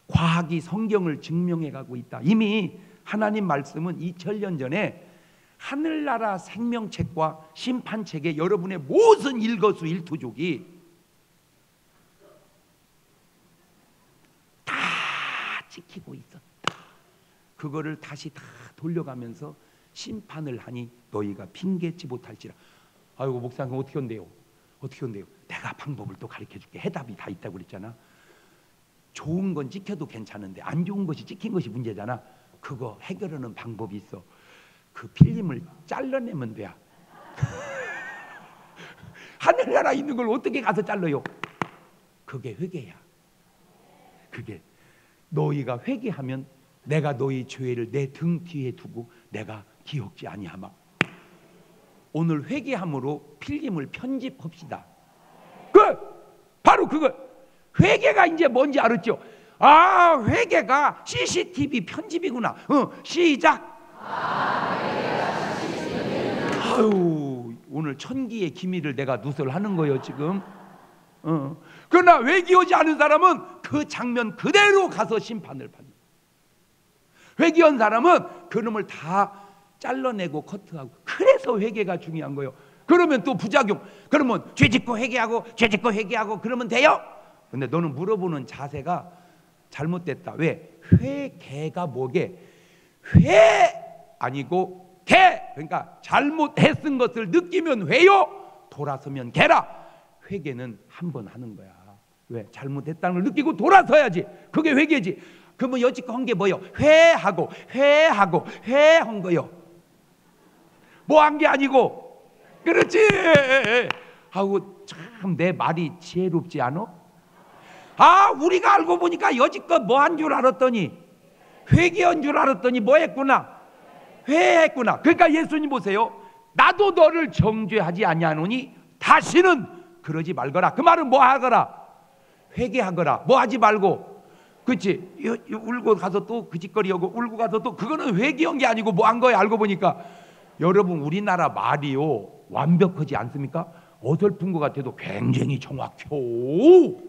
과학이 성경을 증명해 가고 있다. 이미 하나님 말씀은 2000년 전에 하늘나라 생명책과 심판책에 여러분의 모든 일거수일투족이 다 지키고 있었다. 그거를 다시 다 돌려가면서 심판을 하니 너희가 핑계치 못할지라. 아이고 목사님 어떻게 한대요? 어떻게 한대요? 내가 방법을 또 가르쳐줄게. 해답이 다 있다고 그랬잖아. 좋은 건 지켜도 괜찮은데 안 좋은 것이 찍힌 것이 문제잖아. 그거 해결하는 방법이 있어. 그 필름을 잘라내면 돼야. 하늘나라 있는 걸 어떻게 가서 잘라요? 그게 회개야. 그게 너희가 회개하면 내가 너희 죄를 내 등 뒤에 두고 내가 기억지 아니하마. 오늘 회개함으로 필름을 편집합시다. 바로 그거. 회개가 이제 뭔지 알았죠? 아, 회개가 CCTV 편집이구나. 시작. 아유, 오늘 천기의 기밀을 내가 누설하는 거예요 지금. 그러나 회개하지 않은 사람은 그 장면 그대로 가서 심판을 받는. 회개한 사람은 그놈을 다 잘라내고 커트하고. 그래서 회개가 중요한 거예요. 그러면 또 부작용. 그러면 죄짓고 회개하고 죄짓고 회개하고 그러면 돼요? 근데 너는 물어보는 자세가 잘못됐다. 왜? 회개가 뭐게? 회 아니고 개. 그러니까 잘못했은 것을 느끼면 회요, 돌아서면 개라. 회개는 한 번 하는 거야. 왜? 잘못했다는 걸 느끼고 돌아서야지. 그게 회개지. 그러면 여지껏 한 게 뭐예요? 회하고 회한 거요. 뭐 한 게 아니고. 그렇지. 하고 참 내 말이 지혜롭지 않아? 아, 우리가 알고 보니까 여지껏 뭐 한 줄 알았더니 회개한 줄 알았더니 뭐 했구나? 회했구나. 그러니까 예수님 보세요. 나도 너를 정죄하지 아니하노니 다시는 그러지 말거라. 그 말은 뭐 하거라? 회개하거라. 뭐 하지 말고. 그렇지. 울고 가서 또 그 짓거리하고 울고 가서 또. 그거는 회개한 게 아니고 뭐 한 거야. 알고 보니까. 여러분 우리나라 말이요 완벽하지 않습니까? 어설픈 것 같아도 굉장히 정확해요.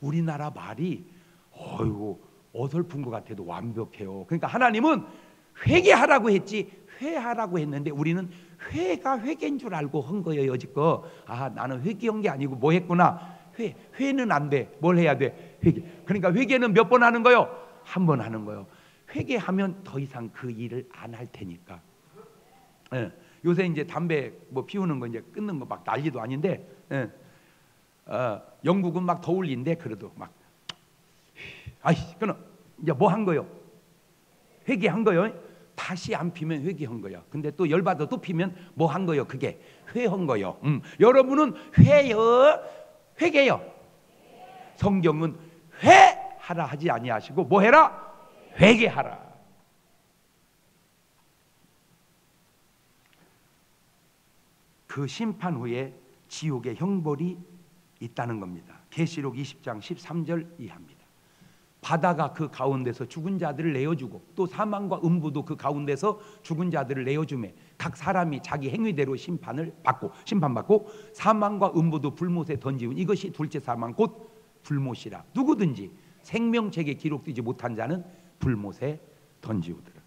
우리나라 말이 어이구 어설픈 것 같아도 완벽해요. 그러니까 하나님은 회개하라고 했지 회하라고 했는데 우리는 회가 회개인 줄 알고 한 거예요 여지껏. 아, 나는 회개한 게 아니고 뭐 했구나. 회는 안 돼. 뭘 해야 돼? 회개. 그러니까 회개는 몇 번 하는 거요? 한 번 하는 거요. 회개하면 더 이상 그 일을 안 할 테니까. 예. 요새 이제 담배 뭐 피우는 거 이제 끊는 거 막 난리도 아닌데. 예. 영국은 막 더울린데 그래도 막 아이 끊어. 이제 뭐 한 거요? 회개한 거요. 다시 안 피면 회개한 거야. 근데 또 열받아 또 피면 뭐 한 거요? 그게 회한 거요. 여러분은 회개요. 성경은 회하라 하지 아니하시고 뭐 해라? 회개하라. 그 심판 후에 지옥의 형벌이 있다는 겁니다. 계시록 20장 13절 이하입니다. 바다가 그 가운데서 죽은 자들을 내어주고 또 사망과 음부도 그 가운데서 죽은 자들을 내어주매 각 사람이 자기 행위대로 심판받고 사망과 음부도 불못에 던지운 이것이 둘째 사망 곧 불못이라. 누구든지 생명책에 기록되지 못한 자는 불못에 던지우더라.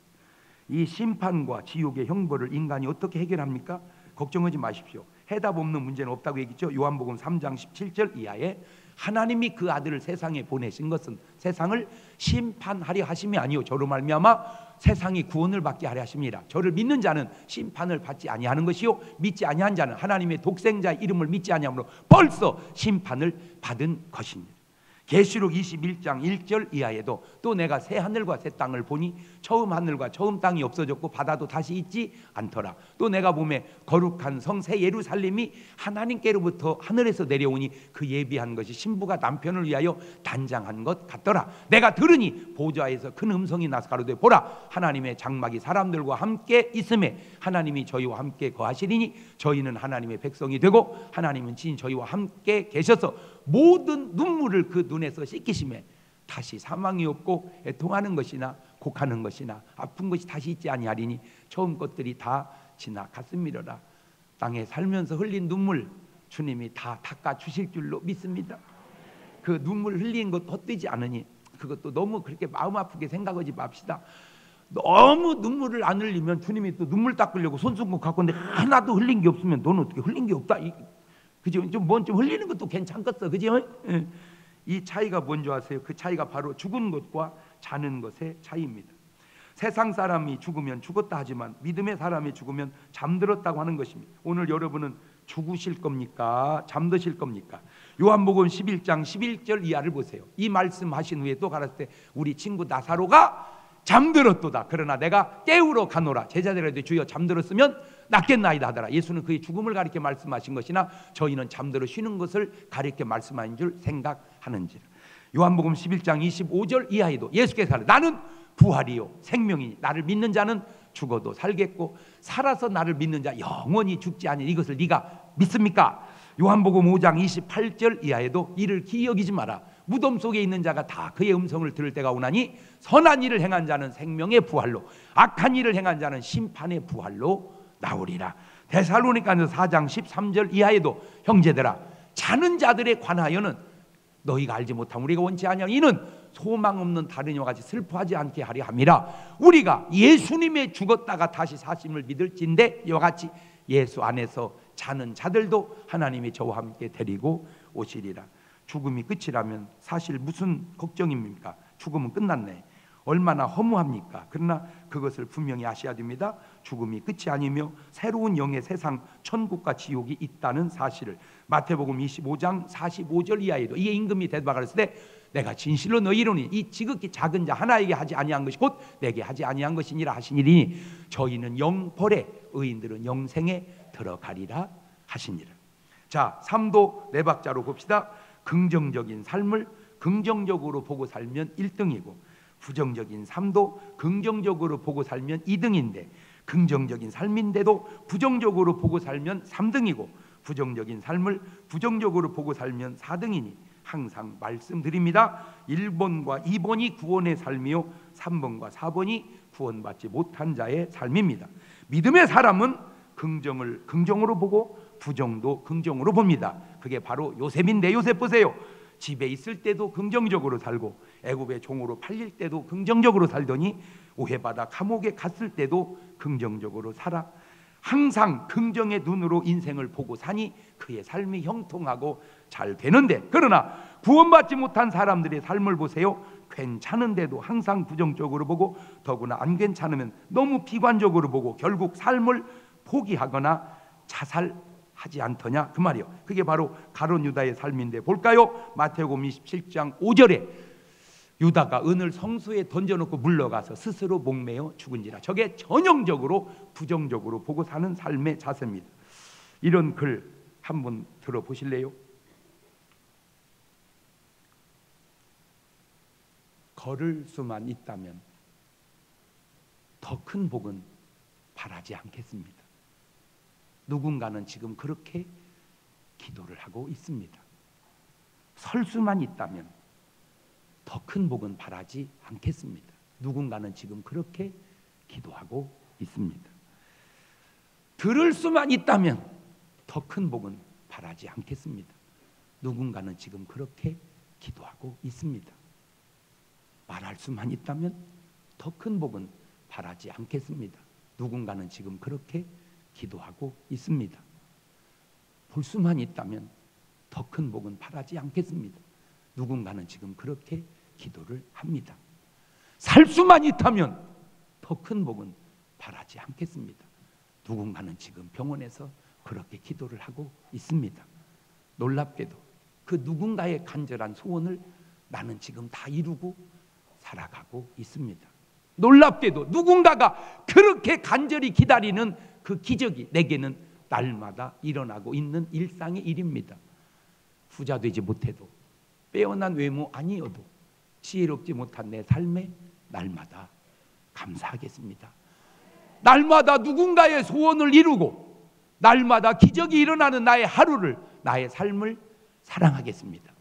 이 심판과 지옥의 형벌을 인간이 어떻게 해결합니까? 걱정하지 마십시오. 해답 없는 문제는 없다고 얘기했죠. 요한복음 3장 17절 이하에 하나님이 그 아들을 세상에 보내신 것은 세상을 심판하려 하심이 아니요 저로 말미암아 세상이 구원을 받게 하려 하심이라. 저를 믿는 자는 심판을 받지 아니하는 것이요 믿지 아니한 자는 하나님의 독생자의 이름을 믿지 아니함으로 벌써 심판을 받은 것입니다. 계시록 21장 1절 이하에도 또 내가 새 하늘과 새 땅을 보니 처음 하늘과 처음 땅이 없어졌고 바다도 다시 있지 않더라. 또 내가 보매 거룩한 성 새 예루살렘이 하나님께로부터 하늘에서 내려오니 그 예비한 것이 신부가 남편을 위하여 단장한 것 같더라. 내가 들으니 보좌에서 큰 음성이 나서 가로되 보라 하나님의 장막이 사람들과 함께 있음에 하나님이 저희와 함께 거하시리니 저희는 하나님의 백성이 되고 하나님은 진 저희와 함께 계셔서 모든 눈물을 그 눈에서 씻기심에 다시 사망이 없고 애통하는 것이나 곡하는 것이나 아픈 것이 다시 있지 아니하리니 처음 것들이 다 지나갔음이로라. 땅에 살면서 흘린 눈물 주님이 다 닦아 주실 줄로 믿습니다. 그 눈물 흘린 것 헛되지 않으니 그것도 너무 그렇게 마음 아프게 생각하지 맙시다. 너무 눈물을 안 흘리면 주님이 또 눈물 닦으려고 손수건 갖고 있는데 하나도 흘린 게 없으면 너는 어떻게 흘린 게 없다. 그죠? 좀 흘리는 것도 괜찮겠어. 그죠? 이 차이가 뭔지 아세요? 그 차이가 바로 죽은 것과 자는 것의 차이입니다. 세상 사람이 죽으면 죽었다 하지만 믿음의 사람이 죽으면 잠들었다고 하는 것입니다. 오늘 여러분은 죽으실 겁니까? 잠드실 겁니까? 요한복음 11장 11절 이하를 보세요. 이 말씀하신 후에 또 가라사대 우리 친구 나사로가 잠들었도다. 그러나 내가 깨우러 가노라. 제자들에게 주여 잠들었으면 낫겠나이다 하더라. 예수는 그의 죽음을 가리켜 말씀하신 것이나 저희는 잠들어 쉬는 것을 가리켜 말씀하신 줄 생각하는지라. 요한복음 11장 25절 이하에도 예수께서 나는 부활이요 생명이니 나를 믿는 자는 죽어도 살겠고 살아서 나를 믿는 자 영원히 죽지 아니니 이것을 네가 믿습니까? 요한복음 5장 28절 이하에도 이를 기이 여기지 마라. 무덤 속에 있는 자가 다 그의 음성을 들을 때가 오나니 선한 일을 행한 자는 생명의 부활로 악한 일을 행한 자는 심판의 부활로 나오리라. 데살로니가서 4장 13절 이하에도 형제들아 자는 자들에 관하여는 너희가 알지 못함 우리가 원치 아니하니 이는 소망 없는 다른 이와 같이 슬퍼하지 않게 하려 함이라. 우리가 예수님의 죽었다가 다시 사심을 믿을진데 이와 같이 예수 안에서 자는 자들도 하나님이 저와 함께 데리고 오시리라. 죽음이 끝이라면 사실 무슨 걱정입니까? 죽음은 끝났네. 얼마나 허무합니까? 그러나 그것을 분명히 아셔야 됩니다. 죽음이 끝이 아니며 새로운 영의 세상 천국과 지옥이 있다는 사실을 마태복음 25장 45절 이하에도 이에 임금이 대답하였을 때 내가 진실로 너희로니 이 지극히 작은 자 하나에게 하지 아니한 것이 곧 내게 하지 아니한 것이니라 하시니니 저희는 영벌에 의인들은 영생에 들어가리라 하시니라. 자, 3도 네 박자로 봅시다. 긍정적인 삶을 긍정적으로 보고 살면 1등이고 부정적인 삶도 긍정적으로 보고 살면 2등인데 긍정적인 삶인데도 부정적으로 보고 살면 3등이고 부정적인 삶을 부정적으로 보고 살면 4등이니 항상 말씀드립니다. 1번과 2번이 구원의 삶이요 3번과 4번이 구원받지 못한 자의 삶입니다. 믿음의 사람은 긍정을 긍정으로 보고 부정도 긍정으로 봅니다. 그게 바로 요셉인데 요셉 보세요. 집에 있을 때도 긍정적으로 살고 애굽의 종으로 팔릴 때도 긍정적으로 살더니 오해받아 감옥에 갔을 때도 긍정적으로 살아 항상 긍정의 눈으로 인생을 보고 사니 그의 삶이 형통하고 잘 되는데 그러나 구원받지 못한 사람들의 삶을 보세요. 괜찮은데도 항상 부정적으로 보고 더구나 안 괜찮으면 너무 비관적으로 보고 결국 삶을 포기하거나 자살하지 않더냐 그 말이요. 그게 바로 가룟 유다의 삶인데 볼까요? 마태복음 27장 5절에 유다가 은을 성소에 던져놓고 물러가서 스스로 목매어 죽은지라. 저게 전형적으로 부정적으로 보고 사는 삶의 자세입니다. 이런 글 한번 들어보실래요? 걸을 수만 있다면 더 큰 복은 바라지 않겠습니다. 누군가는 지금 그렇게 기도를 하고 있습니다. 설 수만 있다면 더 큰 복은 바라지 않겠습니다. 누군가는 지금 그렇게 기도하고 있습니다. 들을 수만 있다면 더 큰 복은 바라지 않겠습니다. 누군가는 지금 그렇게 기도하고 있습니다. 말할 수만 있다면 더 큰 복은 바라지 않겠습니다. 누군가는 지금 그렇게 기도하고 있습니다. 볼 수만 있다면 더 큰 복은 바라지 않겠습니다. 누군가는 지금 그렇게 기도를 합니다. 살 수만 있다면 더 큰 복은 바라지 않겠습니다. 누군가는 지금 병원에서 그렇게 기도를 하고 있습니다. 놀랍게도 그 누군가의 간절한 소원을 나는 지금 다 이루고 살아가고 있습니다. 놀랍게도 누군가가 그렇게 간절히 기다리는 그 기적이 내게는 날마다 일어나고 있는 일상의 일입니다. 부자 되지 못해도 빼어난 외모 아니어도 지혜롭지 못한 내 삶에 날마다 감사하겠습니다. 날마다 누군가의 소원을 이루고 날마다 기적이 일어나는 나의 하루를 나의 삶을 사랑하겠습니다.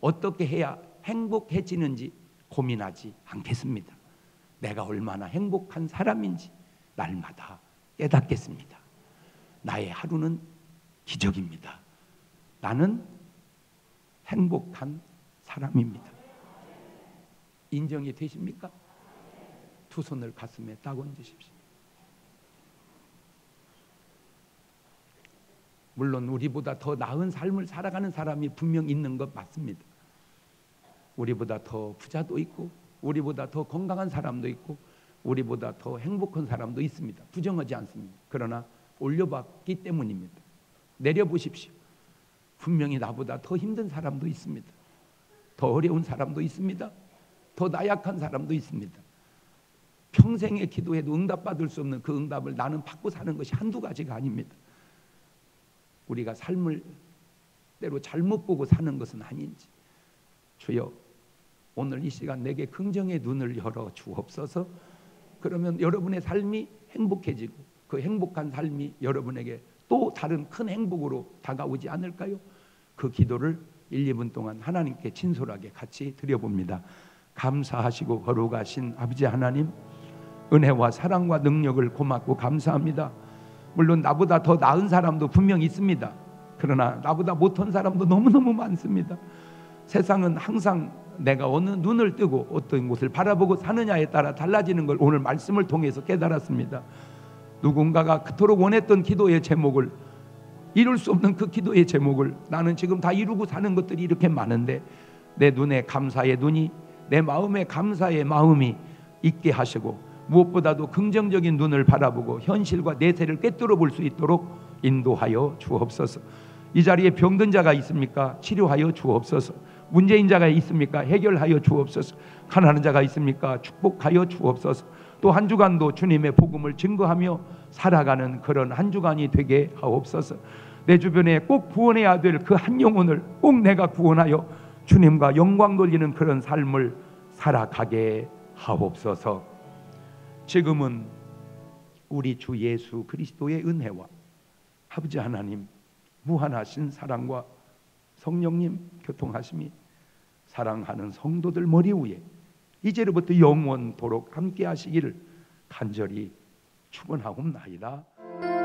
어떻게 해야 행복해지는지 고민하지 않겠습니다. 내가 얼마나 행복한 사람인지 날마다 깨닫겠습니다. 나의 하루는 기적입니다. 나는 행복한 사람입니다. 인정이 되십니까? 두 손을 가슴에 딱 얹으십시오. 물론 우리보다 더 나은 삶을 살아가는 사람이 분명 있는 것 맞습니다. 우리보다 더 부자도 있고 우리보다 더 건강한 사람도 있고 우리보다 더 행복한 사람도 있습니다. 부정하지 않습니다. 그러나 올려봤기 때문입니다. 내려보십시오. 분명히 나보다 더 힘든 사람도 있습니다. 더 어려운 사람도 있습니다. 더 나약한 사람도 있습니다. 평생의 기도해도 응답받을 수 없는 그 응답을 나는 받고 사는 것이 한두 가지가 아닙니다. 우리가 삶을 때로 잘못 보고 사는 것은 아닌지, 주여 오늘 이 시간 내게 긍정의 눈을 열어 주옵소서. 그러면 여러분의 삶이 행복해지고 그 행복한 삶이 여러분에게 또 다른 큰 행복으로 다가오지 않을까요? 그 기도를 1, 2분 동안 하나님께 진솔하게 같이 드려봅니다. 감사하시고 거룩하신 아버지 하나님, 은혜와 사랑과 능력을 고맙고 감사합니다. 물론 나보다 더 나은 사람도 분명 있습니다. 그러나 나보다 못한 사람도 너무너무 많습니다. 세상은 항상 내가 어느 눈을 뜨고 어떤 곳을 바라보고 사느냐에 따라 달라지는 걸 오늘 말씀을 통해서 깨달았습니다. 누군가가 그토록 원했던 기도의 제목을, 이룰 수 없는 그 기도의 제목을 나는 지금 다 이루고 사는 것들이 이렇게 많은데 내 눈에 감사의 눈이, 내 마음에 감사의 마음이 있게 하시고 무엇보다도 긍정적인 눈을 바라보고 현실과 내세를 꿰뚫어 볼 수 있도록 인도하여 주옵소서. 이 자리에 병든 자가 있습니까? 치료하여 주옵소서. 문제인 자가 있습니까? 해결하여 주옵소서. 가난한 자가 있습니까? 축복하여 주옵소서. 또 한 주간도 주님의 복음을 증거하며 살아가는 그런 한 주간이 되게 하옵소서. 내 주변에 꼭 구원해야 될 그 한 영혼을 꼭 내가 구원하여 주님과 영광 돌리는 그런 삶을 살아가게 하옵소서. 지금은 우리 주 예수 그리스도의 은혜와 아버지 하나님 무한하신 사랑과 성령님 교통하심이 사랑하는 성도들 머리 위에 이제로부터 영원토록 함께 하시기를 간절히 축원하옵나이다.